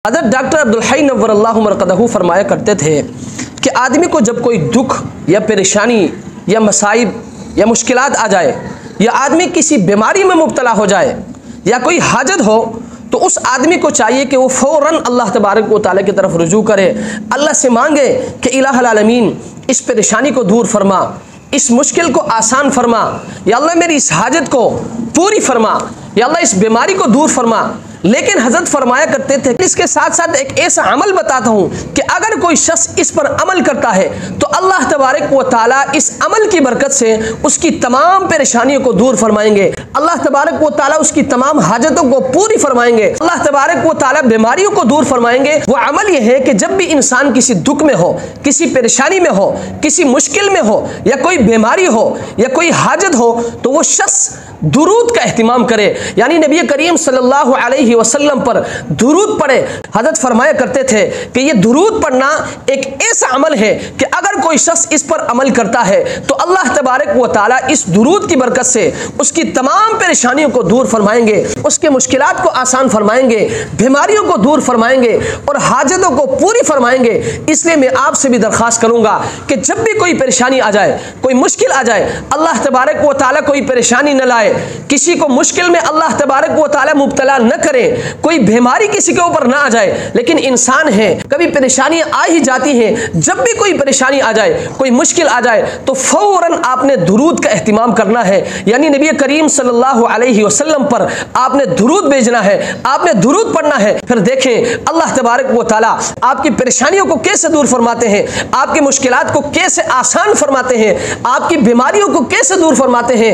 हज़रत डॉक्टर अब्दुल हई नव्वरल्लाहु मरक़दहू फरमाया करते थे कि आदमी को जब कोई दुख या परेशानी या मसाइब या मुश्किलात आ जाए या आदमी किसी बीमारी में मुब्तला हो जाए या कोई हाजत हो तो उस आदमी को चाहिए कि वो फ़ौरन अल्लाह तबारक व तआला की तरफ रुजू करे, अल्लाह से मांगे कि इलाहुल आलमीन इस परेशानी को दूर फरमा, इस मुश्किल को आसान फरमा, या अल्लाह मेरी इस हाजत को पूरी फरमा, या अल्लाह इस बीमारी को दूर फरमा। लेकिन हज़रत फरमाया करते थे, इसके साथ साथ एक ऐसा अमल बताता हूँ कि अगर कोई शख्स इस पर अमल करता है तो अल्लाह तबारक व तआला इस अमल की बरकत से उसकी तमाम परेशानियों को दूर फरमाएंगे, अल्लाह तबारक व तआला उसकी तमाम हाजतों को पूरी फरमाएंगे, अल्लाह तबारक व तआला बीमारियों को दूर फरमाएंगे। वो अमल यह है कि जब भी इंसान किसी दुख में हो, किसी परेशानी में हो, किसी मुश्किल में हो, या कोई बीमारी हो या कोई हाजत हो, तो वो शख्स दुरूद का एहतिमाम करे, यानी नबी करीम सल्लल्लाहु अलैहि वसल्लम पर दुरूद पढ़े। हज़रत फरमाया करते थे कि ये दुरूद पढ़ना एक ऐसा अमल है कि अगर कोई शख्स इस पर अमल करता है तो अल्लाह तबारक व तआला इस दुरूद की बरकत से उसकी तमाम परेशानियों को दूर फरमाएंगे, उसके मुश्किलात को आसान फरमाएंगे, बीमारियों को दूर फरमाएंगे और हाजतों को पूरी फरमाएंगे। इसलिए मैं आपसे भी दरख्वास्त करूंगा कि जब भी कोई परेशानी आ जाए, कोई मुश्किल आ जाए, अल्लाह तबारक व तआला कोई परेशानी न लाए, किसी को मुश्किल में अल्लाह तबारक व तआला मुब्तला न करे, कोई बीमारी किसी के ऊपर ना आ जाए। लेकिन इंसान है, कभी परेशानियां आ ही जाती हैं। जब भी कोई परेशानी आ जाए, कोई मुश्किल आ जाए, तो फौरन आपने दुरूद का एहतिमाम करना है, यानी नबी करीम सल्लल्लाहु अलैहि वसल्लम पर आपने दुरूद भेजना है, आपने दुरूद पढ़ना है। फिर देखें अल्लाह तबारक व तआला आपकी परेशानियों को कैसे दूर फरमाते हैं, आपकी मुश्किलात को कैसे आसान फरमाते हैं, आपकी बीमारियों को कैसे दूर फरमाते हैं।